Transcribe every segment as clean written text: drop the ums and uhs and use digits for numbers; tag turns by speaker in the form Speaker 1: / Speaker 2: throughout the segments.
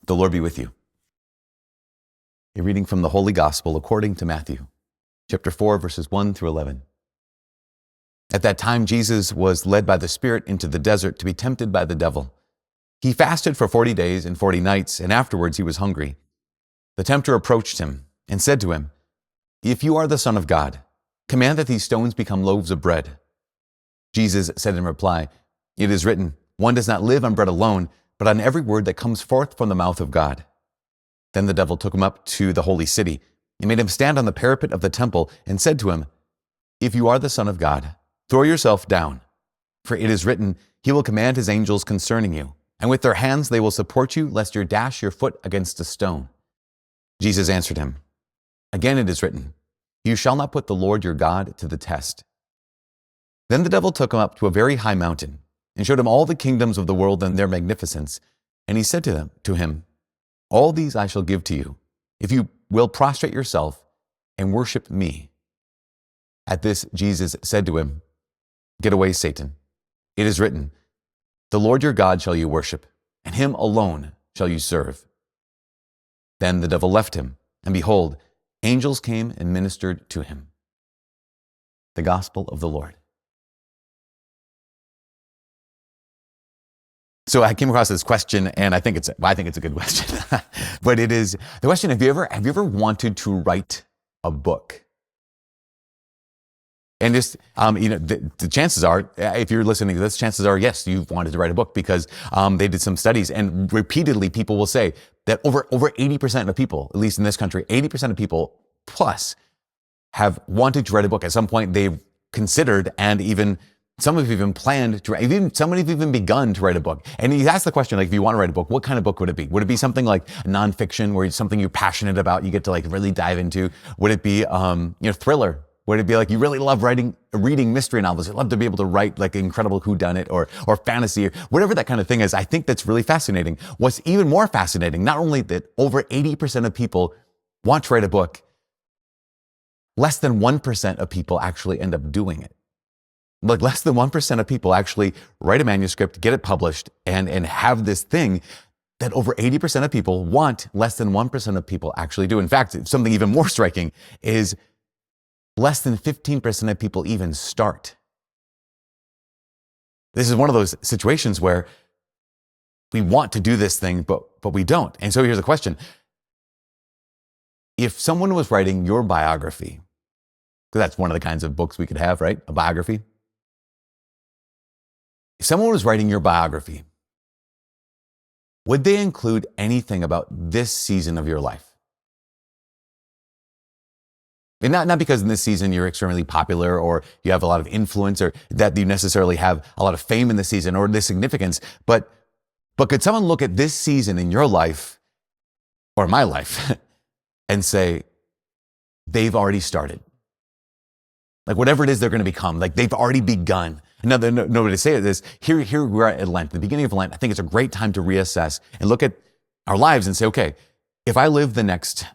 Speaker 1: The Lord be with you. A reading from the Holy Gospel according to Matthew, chapter 4, verses 1 through 11. At that time, Jesus was led by the Spirit into the desert to be tempted by the devil. He fasted for 40 days and 40 nights, and afterwards he was hungry. The tempter approached him and said to him, "If you are the Son of God, command that these stones become loaves of bread." Jesus said in reply, "It is written, one does not live on bread alone, but on every word that comes forth from the mouth of God." Then the devil took him up to the holy city and made him stand on the parapet of the temple and said to him, "If you are the Son of God, throw yourself down. For it is written, he will command his angels concerning you, and with their hands they will support you, lest you dash your foot against a stone." Jesus answered him, "Again it is written, you shall not put the Lord your God to the test." Then the devil took him up to a very high mountain and showed him all the kingdoms of the world and their magnificence. And he said to him, "All these I shall give to you, if you will prostrate yourself and worship me." At this, Jesus said to him, "Get away, Satan. It is written, the Lord your God shall you worship, and him alone shall you serve." Then the devil left him, and behold, angels came and ministered to him. The Gospel of the Lord. So I came across this question, and I think it's a good question. But it is the question: Have you ever wanted to write a book? And just the chances are, if you're listening to this, chances are yes, you've wanted to write a book, because they did some studies, and repeatedly people will say that over 80% of people, at least in this country, 80% of people plus have wanted to write a book at some point. They've considered, and even some have even planned to write, some have even begun to write a book. And he asked the question, like, if you want to write a book, what kind of book would it be? Would it be something like nonfiction, where it's something you're passionate about, you get to like really dive into? Would it be, thriller? Would it be like you really love reading mystery novels? You'd love to be able to write like incredible whodunit or fantasy, or whatever that kind of thing is. I think that's really fascinating. What's even more fascinating, not only that over 80% of people want to write a book, less than 1% of people actually end up doing it. Like less than 1% of people actually write a manuscript, get it published, and have this thing that over 80% of people want. Less than 1% of people actually do. In fact, something even more striking is less than 15% of people even start. This is one of those situations where we want to do this thing, but we don't. And so here's the question. If someone was writing your biography, because that's one of the kinds of books we could have, right? A biography. If someone was writing your biography, would they include anything about this season of your life? And not because in this season you're extremely popular, or you have a lot of influence, or that you necessarily have a lot of fame in this season or this significance, but could someone look at this season in your life or my life and say, they've already started? Like whatever it is they're going to become, like they've already begun. Now, nobody to say this. Here we're at Lent, the beginning of Lent. I think it's a great time to reassess and look at our lives and say, okay, if I live the next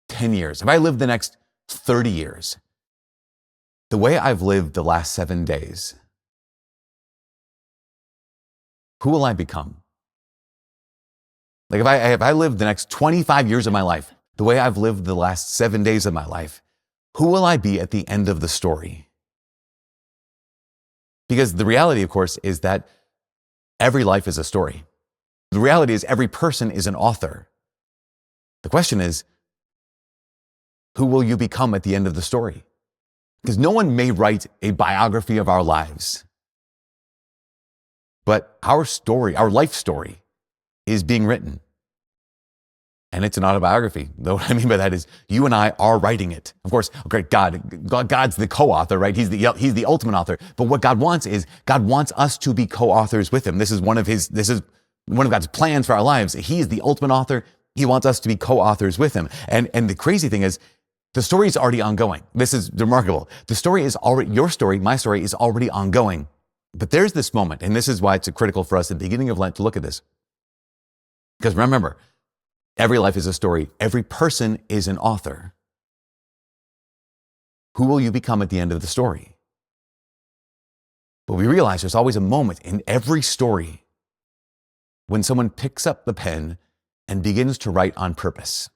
Speaker 1: 10 years, if I live the next 30 years, the way I've lived the last 7 days, who will I become? Like if I live the next 25 years of my life, the way I've lived the last 7 days of my life, who will I be at the end of the story? Because the reality, of course, is that every life is a story. The reality is every person is an author. The question is, who will you become at the end of the story? Because no one may write a biography of our lives, but our story, our life story, is being written. And it's an autobiography. Though what I mean by that is you and I are writing it. Of course, great God's the co-author, right? He's the ultimate author. But what God wants is God wants us to be co-authors with him. This is one of God's plans for our lives. He is the ultimate author. He wants us to be co-authors with him. And the crazy thing is, the story is already ongoing. This is remarkable. The story is already, your story, my story is already ongoing. But there's this moment, and this is why it's critical for us at the beginning of Lent to look at this. Because remember, every life is a story. Every person is an author. Who will you become at the end of the story? But we realize there's always a moment in every story when someone picks up the pen and begins to write on purpose.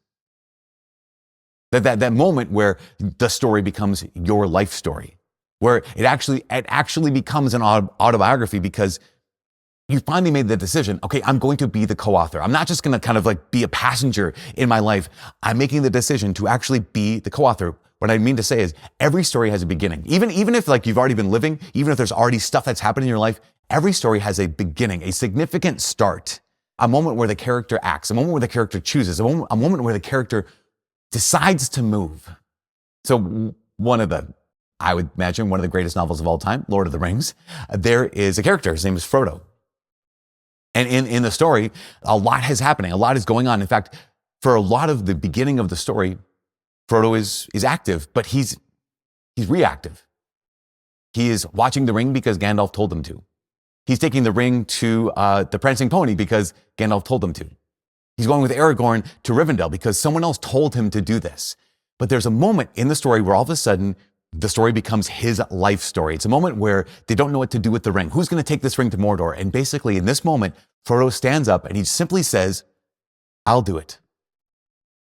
Speaker 1: That moment where the story becomes your life story, where it actually becomes an autobiography because you finally made the decision, okay, I'm going to be the co-author. I'm not just going to kind of like be a passenger in my life. I'm making the decision to actually be the co-author. What I mean to say is every story has a beginning. Even if like you've already been living, even if there's already stuff that's happened in your life, every story has a beginning, a significant start, a moment where the character acts, a moment where the character chooses, a moment where the character decides to move. So I would imagine one of the greatest novels of all time, Lord of the Rings, there is a character, his name is Frodo. And in the story, a lot is happening, a lot is going on. In fact, for a lot of the beginning of the story, Frodo is active, but he's reactive. He is watching the ring because Gandalf told him to. He's taking the ring to the Prancing Pony because Gandalf told him to. He's going with Aragorn to Rivendell because someone else told him to do this. But there's a moment in the story where all of a sudden, the story becomes his life story. It's a moment where they don't know what to do with the ring. Who's going to take this ring to Mordor? And basically, in this moment, Frodo stands up and he simply says, I'll do it.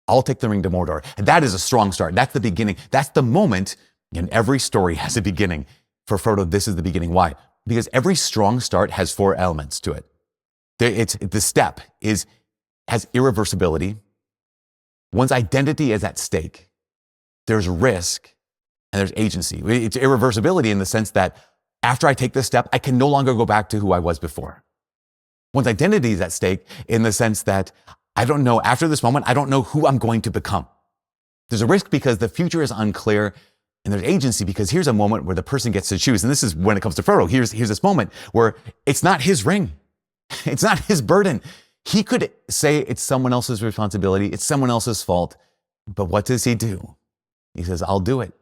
Speaker 1: I'll take the ring to Mordor. And that is a strong start. That's the beginning. That's the moment. And every story has a beginning. For Frodo, this is the beginning. Why? Because every strong start has 4 elements to it. The step has irreversibility. One's identity is at stake. There's risk and there's agency. It's irreversibility in the sense that after I take this step, I can no longer go back to who I was before. One's identity is at stake in the sense that I don't know, after this moment, I don't know who I'm going to become. There's a risk because the future is unclear, and there's agency because here's a moment where the person gets to choose. And this is when it comes to Frodo. Here's this moment where it's not his ring. It's not his burden. He could say it's someone else's responsibility. It's someone else's fault. But what does he do? He says, I'll do it.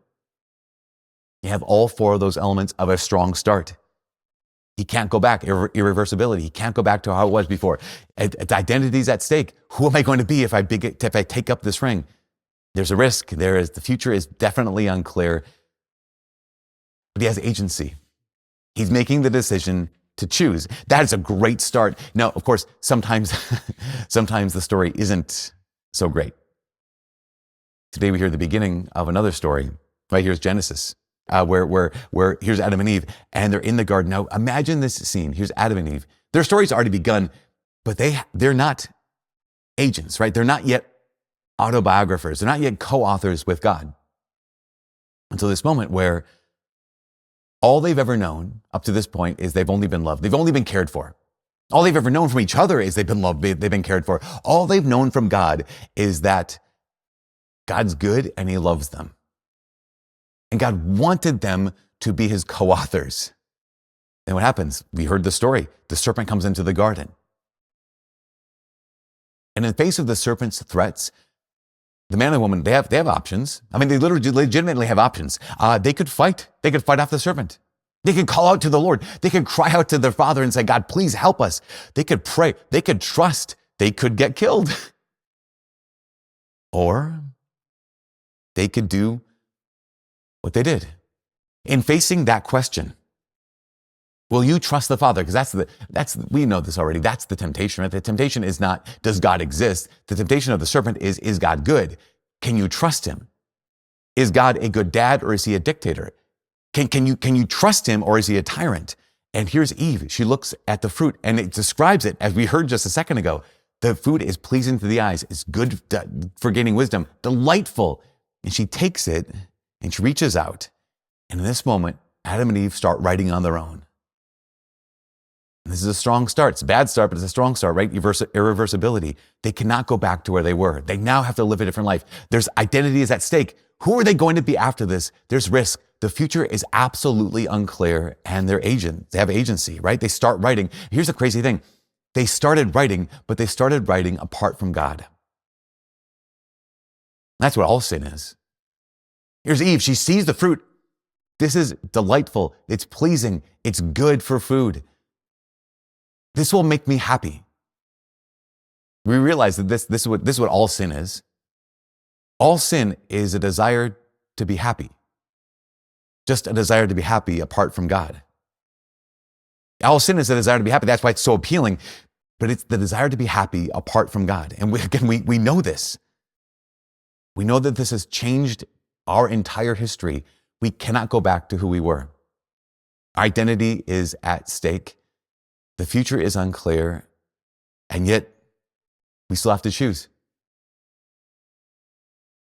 Speaker 1: You have all 4 of those elements of a strong start. He can't go back, irreversibility. He can't go back to how it was before. Identity's at stake. Who am I going to be if I take up this ring? There's a risk. The future is definitely unclear. But he has agency. He's making the decision to choose. That is a great start. Now, of course, sometimes the story isn't so great. Today we hear the beginning of another story. Right here's Genesis. Where here's Adam and Eve, and they're in the garden. Now, imagine this scene. Here's Adam and Eve. Their story's already begun, but they're not agents, right? They're not yet autobiographers. They're not yet co-authors with God. Until this moment where all they've ever known up to this point is they've only been loved. They've only been cared for. All they've ever known from each other is they've been loved. They've been cared for. All they've known from God is that God's good and he loves them. And God wanted them to be his co-authors. And what happens? We heard the story. The serpent comes into the garden. And in the face of the serpent's threats, the man and the woman, they have options. I mean, they legitimately have options. They could fight. They could fight off the serpent. They could call out to the Lord. They could cry out to their Father and say, God, please help us. They could pray. They could trust. They could get killed. Or they could do what they did. In facing that question, will you trust the Father? Because we know this already. That's the temptation, right? The temptation is not, does God exist? The temptation of the serpent is God good? Can you trust him? Is God a good dad or is he a dictator? Can you trust him or is he a tyrant? And here's Eve. She looks at the fruit and it describes it as we heard just a second ago. The food is pleasing to the eyes. It's good for gaining wisdom, delightful. And she takes it and she reaches out. And in this moment, Adam and Eve start writing on their own. And this is a strong start. It's a bad start, but it's a strong start, right? Irreversibility. They cannot go back to where they were. They now have to live a different life. There's identity is at stake. Who are they going to be after this? There's risk. The future is absolutely unclear, and they have agency, right? They start writing. Here's the crazy thing. They started writing, but they started writing apart from God. That's what all sin is. Here's Eve. She sees the fruit. This is delightful. It's pleasing. It's good for food. This will make me happy. We realize that this is what all sin is. All sin is a desire to be happy. Just a desire to be happy apart from God. All sin is a desire to be happy. That's why it's so appealing. but it's the desire to be happy apart from God. And we know this. We know that this has changed our entire history. We cannot go back to who we were. Our identity is at stake. The future is unclear, and yet we still have to choose.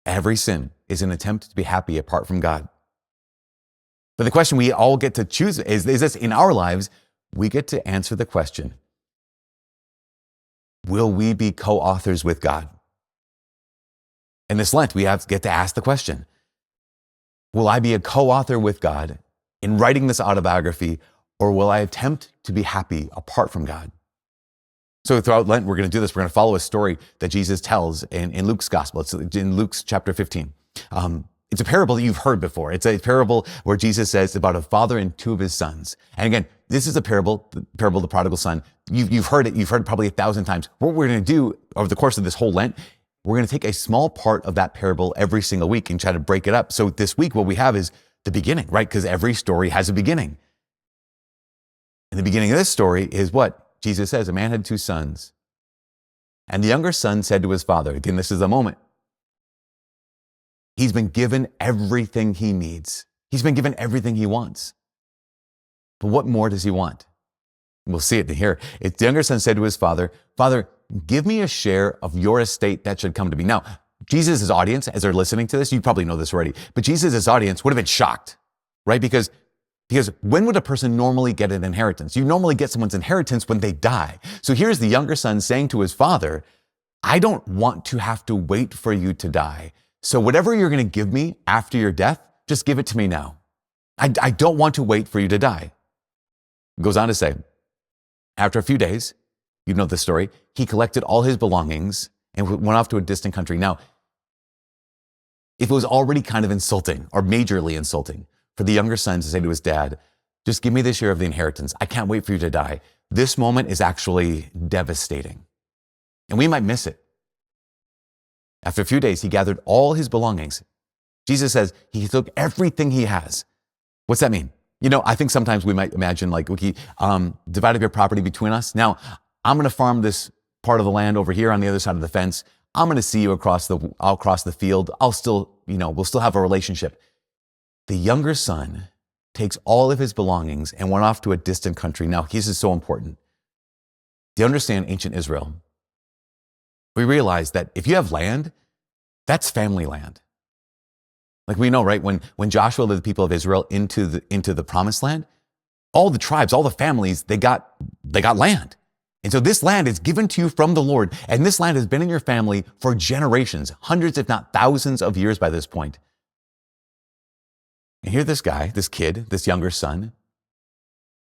Speaker 1: Every sin is an attempt to be happy apart from God. But the question we all get to choose is this: in our lives, we get to answer the question, will we be co-authors with God? In this Lent, we get to ask the question, will I be a co-author with God in writing this autobiography, or will I attempt to be happy apart from God? So throughout Lent, we're going to do this. We're going to follow a story that Jesus tells in Luke's gospel. It's in Luke's chapter 15. It's a parable that you've heard before. It's a parable where Jesus says about a father and two of his sons. And again, this is a parable, the parable of the prodigal son. You've heard it probably 1,000 times. What we're going to do over the course of this whole Lent, we're going to take a small part of that parable every single week and try to break it up. So this week, what we have is the beginning, right? Because every story has a beginning. And the beginning of this story is what? Jesus says, a man had two sons. And the younger son said to his father, again, this is the moment. He's been given everything he needs. He's been given everything he wants. But what more does he want? We'll see it here. The younger son said to his father, Father, give me a share of your estate that should come to me. Now, Jesus' audience, as they're listening to this, you probably know this already, but Jesus' audience would have been shocked, right? Because when would a person normally get an inheritance? You normally get someone's inheritance when they die. So here's the younger son saying to his father, I don't want to have to wait for you to die. So whatever you're going to give me after your death, just give it to me now. I don't want to wait for you to die. It goes on to say, after a few days, you know the story, he collected all his belongings and went off to a distant country. Now, if it was already kind of insulting or majorly insulting for the younger son to say to his dad, just give me the share of the inheritance. I can't wait for you to die. This moment is actually devastating. And we might miss it. After a few days, he gathered all his belongings. Jesus says he took everything he has. What's that mean? You know, I think sometimes we might imagine like, okay, divide up your property between us. Now, I'm going to farm this part of the land over here on the other side of the fence. I'm going to see you across the field. We'll still have a relationship. The younger son takes all of his belongings and went off to a distant country. Now, this is so important. Do you understand ancient Israel? We realize that if you have land, that's family land. Like we know, right? When Joshua led the people of Israel into the promised land, all the tribes, all the families, they got land. And so this land is given to you from the Lord, and this land has been in your family for generations, hundreds, if not thousands of years by this point. And here this guy, this kid, this younger son,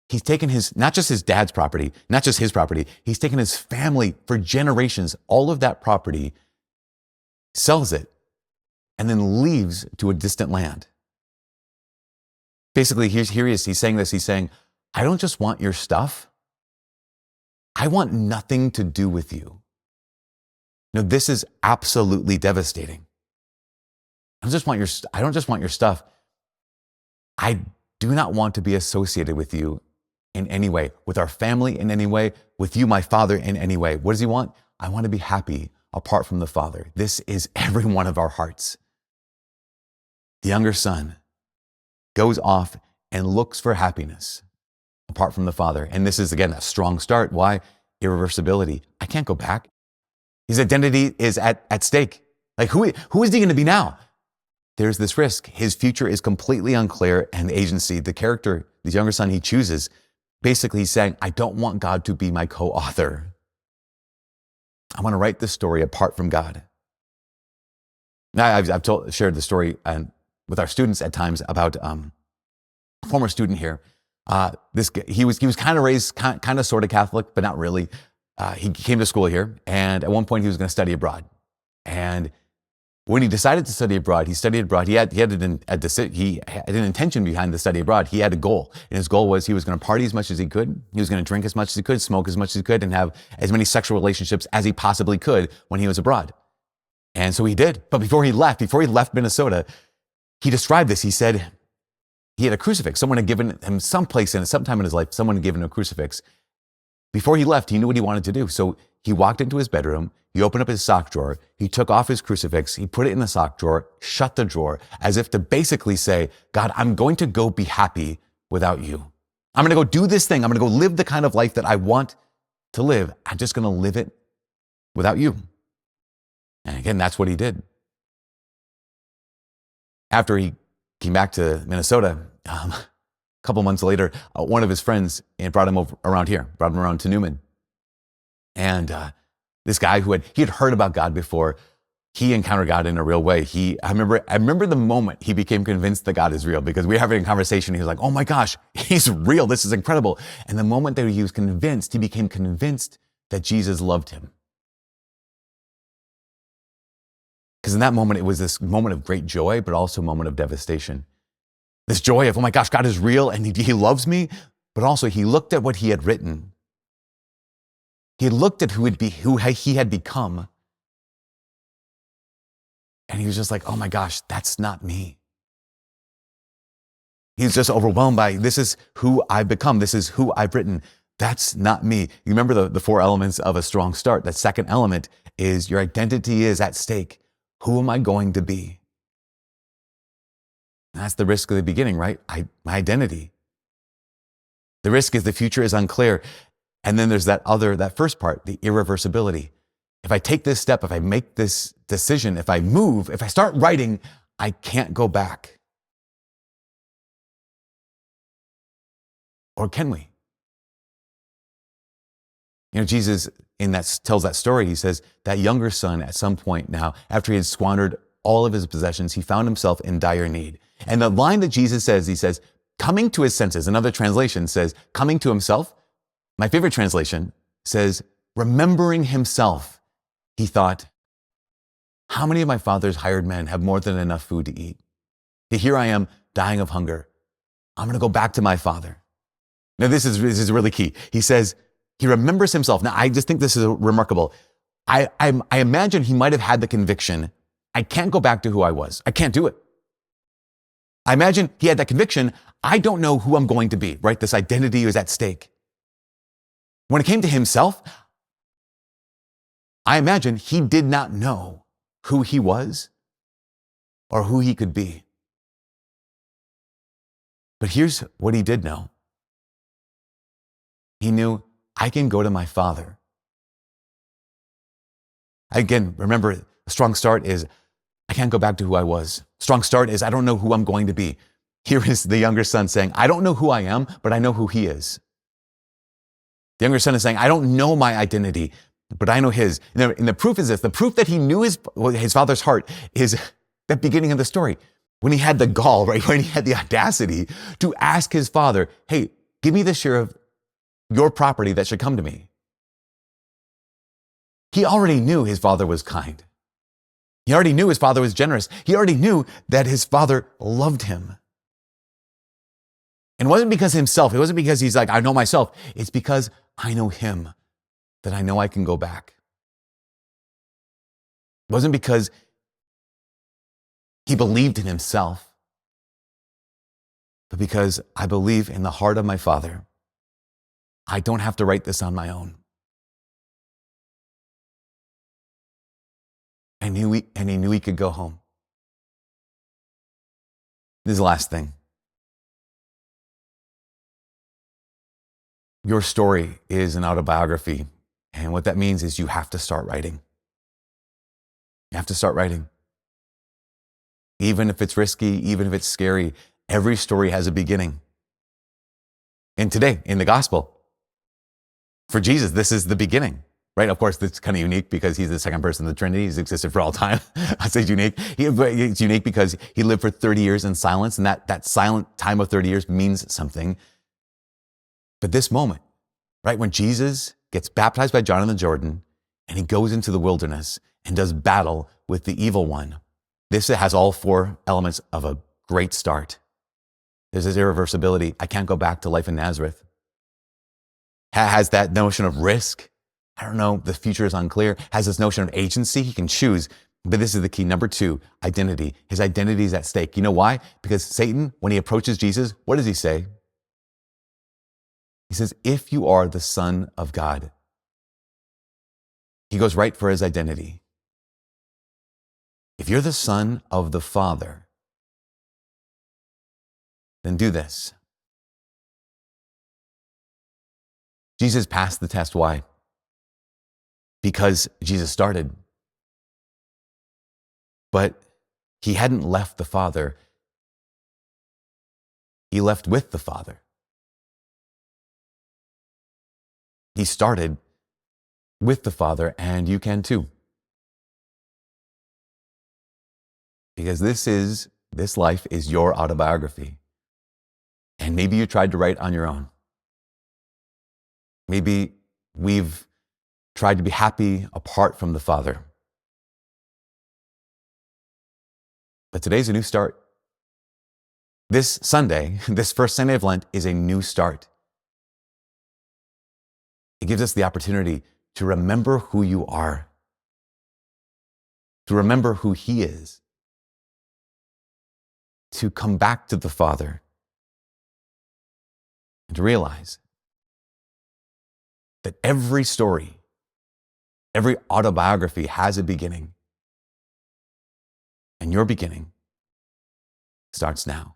Speaker 1: he's taken not just his dad's property, not just his property, he's taken his family for generations, all of that property, sells it, and then leaves to a distant land. Basically, here he is, he's saying this, he's saying, I don't just want your stuff, I want nothing to do with you. Now, this is absolutely devastating. I don't just want your stuff. I do not want to be associated with you in any way, with our family in any way, with you, my father, in any way. What does he want? I want to be happy apart from the Father. This is every one of our hearts. The younger son goes off and looks for happiness apart from the Father. And this is, again, a strong start. Why? Irreversibility. I can't go back. His identity is at stake. Like, who is he going to be now? There's this risk. His future is completely unclear, and the agency, the character, the younger son he chooses, basically he's saying, I don't want God to be my co-author. I want to write this story apart from God. Now, I've shared the story with our students at times about a former student here. This guy, he was kind of raised kind of sort of Catholic, but not really. He came to school here, and at one point he was going to study abroad. And when he decided to study abroad, he studied abroad. He had an intention behind the study abroad. He had a goal, and his goal was he was going to party as much as he could. He was going to drink as much as he could, smoke as much as he could, and have as many sexual relationships as he possibly could when he was abroad. And so he did. But before he left Minnesota, he described this. He said he had a crucifix. Someone had given him sometime in his life, someone had given him a crucifix. Before he left, he knew what he wanted to do. So he walked into his bedroom, he opened up his sock drawer, he took off his crucifix, he put it in the sock drawer, shut the drawer, as if to basically say, God, I'm going to go be happy without you. I'm going to go do this thing. I'm going to go live the kind of life that I want to live. I'm just going to live it without you. And again, that's what he did. After he came back to Minnesota, a couple months later, one of his friends brought him around to Newman. And this guy he had heard about God before, he encountered God in a real way. I remember the moment he became convinced that God is real, because we were having a conversation. He was like, oh my gosh, he's real. This is incredible. And the moment that he was convinced, he became convinced that Jesus loved him. Because in that moment, it was this moment of great joy, but also a moment of devastation. This joy of, oh my gosh, God is real and he loves me. But also he looked at what he had written. He looked at who he had become. And he was just like, oh my gosh, that's not me. He was just overwhelmed by, this is who I've become. This is who I've written. That's not me. You remember the four elements of a strong start. That second element is your identity is at stake. Who am I going to be? And that's the risk of the beginning, right? My identity. The risk is the future is unclear. And then there's that first part, the irreversibility. If I take this step, if I make this decision, if I move, if I start writing, I can't go back. Or can we? You know, Jesus tells that story. He says that younger son at some point now, after he had squandered all of his possessions, he found himself in dire need. And the line that Jesus says, he says, coming to his senses. Another translation says, coming to himself. My favorite translation says, remembering himself, he thought, how many of my father's hired men have more than enough food to eat? Yet here I am dying of hunger. I'm going to go back to my father. Now, this is really key. He says, he remembers himself. Now, I just think this is remarkable. I imagine he might have had the conviction, I can't go back to who I was. I can't do it. I imagine he had that conviction, I don't know who I'm going to be, right? This identity is at stake. When it came to himself, I imagine he did not know who he was or who he could be. But here's what he did know. He knew, I can go to my Father. Again, remember, a strong start is, I can't go back to who I was. Strong start is, I don't know who I'm going to be. Here is the younger son saying, I don't know who I am, but I know who he is. The younger son is saying, I don't know my identity, but I know his. And the proof is this. The proof that he knew his father's heart is that beginning of the story. When he had the gall, right? When he had the audacity to ask his father, hey, give me the share of your property that should come to me. He already knew his father was kind. He already knew his father was generous. He already knew that his father loved him. And it wasn't because himself. It wasn't because he's like, I know myself. It's because I know him, that I know I can go back. It wasn't because he believed in himself, but because I believe in the heart of my Father. I don't have to write this on my own. And he knew he could go home. This is the last thing. Your story is an autobiography. And what that means is you have to start writing. You have to start writing. Even if it's risky, even if it's scary, every story has a beginning. And today, in the gospel, for Jesus, this is the beginning, right? Of course, it's kind of unique because he's the second person of the Trinity. He's existed for all time. I say unique. It's unique because he lived for 30 years in silence, and that silent time of 30 years means something. But this moment, right, when Jesus gets baptized by John in the Jordan, and he goes into the wilderness and does battle with the evil one, this has all four elements of a great start. There's this irreversibility. I can't go back to life in Nazareth. Has that notion of risk. I don't know, the future is unclear. Has this notion of agency. He can choose. But this is the key. Number 2, identity. His identity is at stake. You know why? Because Satan, when he approaches Jesus, what does he say? He says, if you are the Son of God. He goes right for his identity. If you're the Son of the Father, then do this. Jesus passed the test. Why? Because Jesus started. But he hadn't left the Father. He left with the Father. He started with the Father, and you can too. Because this life is your autobiography. And maybe you tried to write on your own. Maybe we've tried to be happy apart from the Father. But today's a new start. This Sunday, this first Sunday of Lent, is a new start. It gives us the opportunity to remember who you are, to remember who He is, to come back to the Father, and to realize that every story, every autobiography has a beginning, and your beginning starts now.